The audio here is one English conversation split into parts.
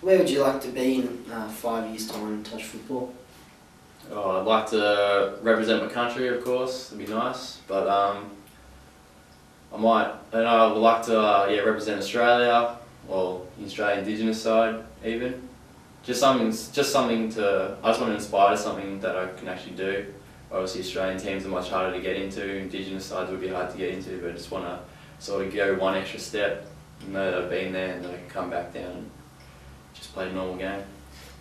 Where would you like to be in 5 years' time in touch football? Oh, I'd like to represent my country, of course. It'd be nice, but I would like to represent Australia, or the Australian Indigenous side, even. I just want to inspire to something that I can actually do. Obviously, Australian teams are much harder to get into. Indigenous sides would be hard to get into, but I just want to sort of go one extra step. Know that I've been there and that I can come back down and just play a normal game.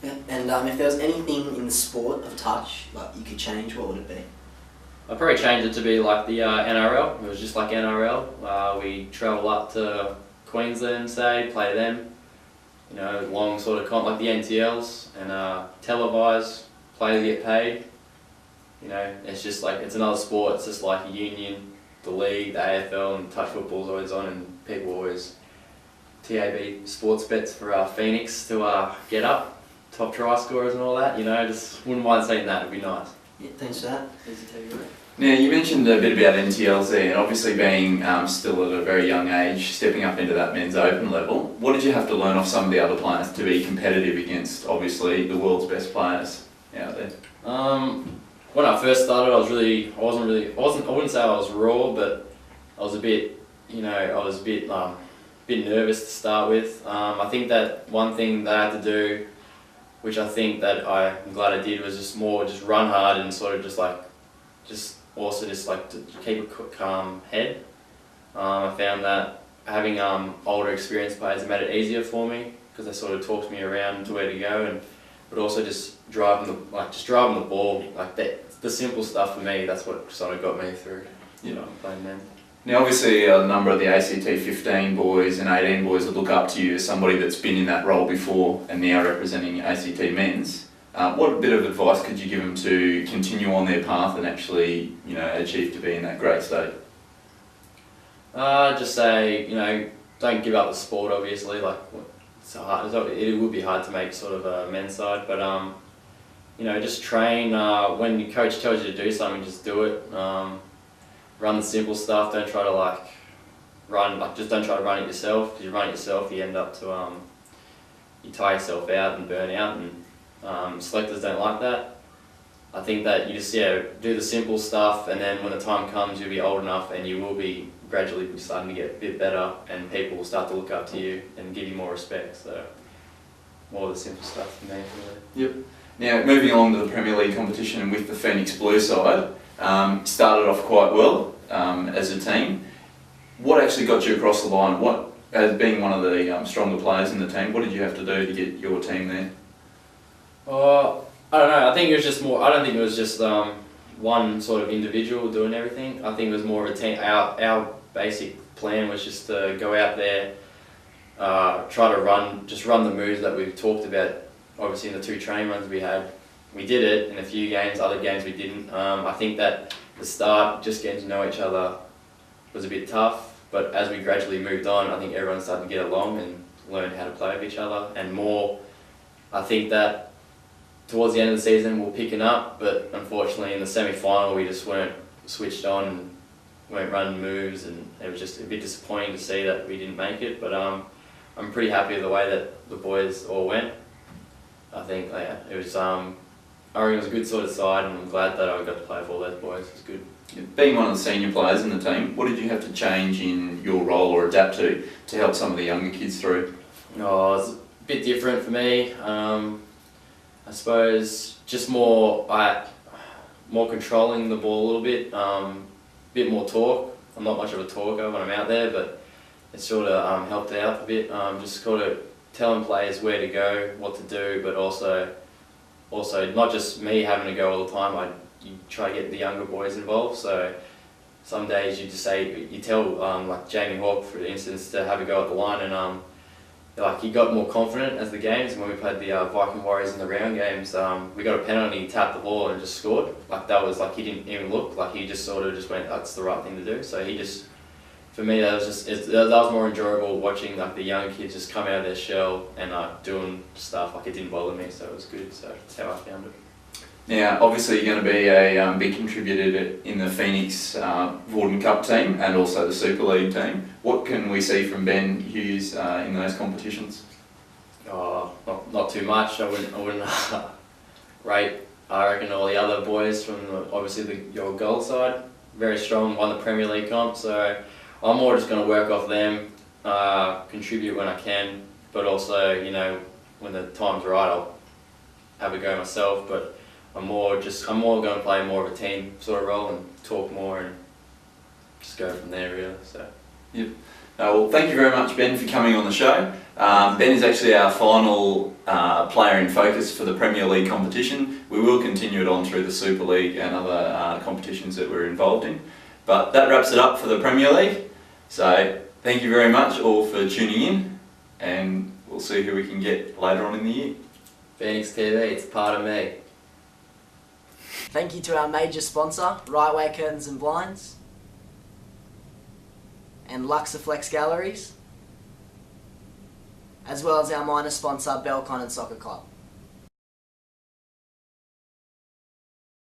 Yeah. And if there was anything in the sport of touch like you could change, what would it be? I'd probably change it to be like the NRL. It was just like NRL. We travel up to Queensland, say, play them. You know, long sort of like the NTLs, and televise, players get paid. You know, it's just like, it's another sport. It's just like a union, the league, the AFL, and touch football's always on, and people always TAB sports bets for Phoenix to get up, top try scorers and all that. You know, just wouldn't mind seeing that. It'd be nice. Yeah, thanks for that. Easy to tell you. Now, you mentioned a bit about NTLs there, and obviously being still at a very young age, stepping up into that men's open level. What did you have to learn off some of the other players to be competitive against, obviously, the world's best players out there? When I first started, I wouldn't say I was raw, but I was a bit nervous to start with. I think that one thing that I had to do, which I think that I'm glad I did, was just run hard and sort of to keep a calm head. I found that having older experienced players made it easier for me, because they sort of talked me around to where to go, but also just driving the ball, like that. The simple stuff for me, that's what sort of got me through. Playing men. Now, obviously, a number of the ACT 15 boys and 18 boys would look up to you as somebody that's been in that role before and now representing ACT men's. What bit of advice could you give them to continue on their path and actually, achieve to be in that great state? Just say, don't give up the sport. Obviously, like it's hard. It would be hard to make sort of a men's side, but just train. When your coach tells you to do something, just do it. Run the simple stuff. Don't try to don't try to run it yourself. Because you run it yourself, you end up to you tire yourself out and burn out, and selectors don't like that. I think that you just do the simple stuff, and then when the time comes, you'll be old enough, and you will be gradually starting to get a bit better, and people will start to look up to you and give you more respect. So more of the simple stuff for me, really. Yep. Now, moving along to the Premier League competition with the Phoenix Blue side, started off quite well as a team. What actually got you across the line? What, as being one of the stronger players in the team, what did you have to do to get your team there? I don't know. I think it was just more. I don't think it was just one sort of individual doing everything. I think it was more of a team. Our basic plan was just to go out there, try to run the moves that we've talked about. Obviously, in the 2 training runs we had, we did it. In a few games, other games we didn't. I think that the start, just getting to know each other, was a bit tough. But as we gradually moved on, I think everyone started to get along and learn how to play with each other. And more, I think that towards the end of the season we're picking up. But unfortunately, in the semi-final, we just weren't switched on and weren't running moves, and it was just a bit disappointing to see that we didn't make it. But I'm pretty happy with the way that the boys all went. I think it was. I think it was a good sort of side, and I'm glad that I got to play with all those boys. It was good. Being one of the senior players in the team, what did you have to change in your role or adapt to help some of the younger kids through? It was a bit different for me. I suppose just more controlling the ball a little bit, bit more talk. I'm not much of a talker when I'm out there, but it sort of helped out a bit. Just sort of telling players where to go, what to do, but also not just me having to go all the time. You try to get the younger boys involved. So some days you tell like Jamie Hawke, for instance, to have a go at the line, and he got more confident as the games. And when we played the Viking Warriors in the round games, we got a penalty, he tapped the ball and just scored. Like that was like, he didn't even look, like he just sort of just went, that's the right thing to do. So he just for me, that was that was more enjoyable watching like the young kids just come out of their shell and doing stuff. Like, it didn't bother me, so it was good. So that's how I found it. Now, obviously, you're going to be a big contributor in the Phoenix Vorden Cup team and also the Super League team. What can we see from Ben Hughes in those competitions? Oh, not too much. I wouldn't rate. I reckon all the other boys from obviously your gold side, very strong, won the Premier League comp. So I'm more just going to work off them, contribute when I can, but also, you know, when the time's right, I'll have a go myself. But I'm more going to play more of a team sort of role and talk more and just go from there, really. So. Yep. Well, thank you very much, Ben, for coming on the show. Ben is actually our final player in focus for the Premier League competition. We will continue it on through the Super League and other competitions that we're involved in. But that wraps it up for the Premier League. So thank you very much all for tuning in, and we'll see who we can get later on in the year. Phoenix TV, it's part of me. Thank you to our major sponsor, Right Way Curtains and Blinds, and Luxaflex Galleries, as well as our minor sponsor, Belconnen Soccer Club.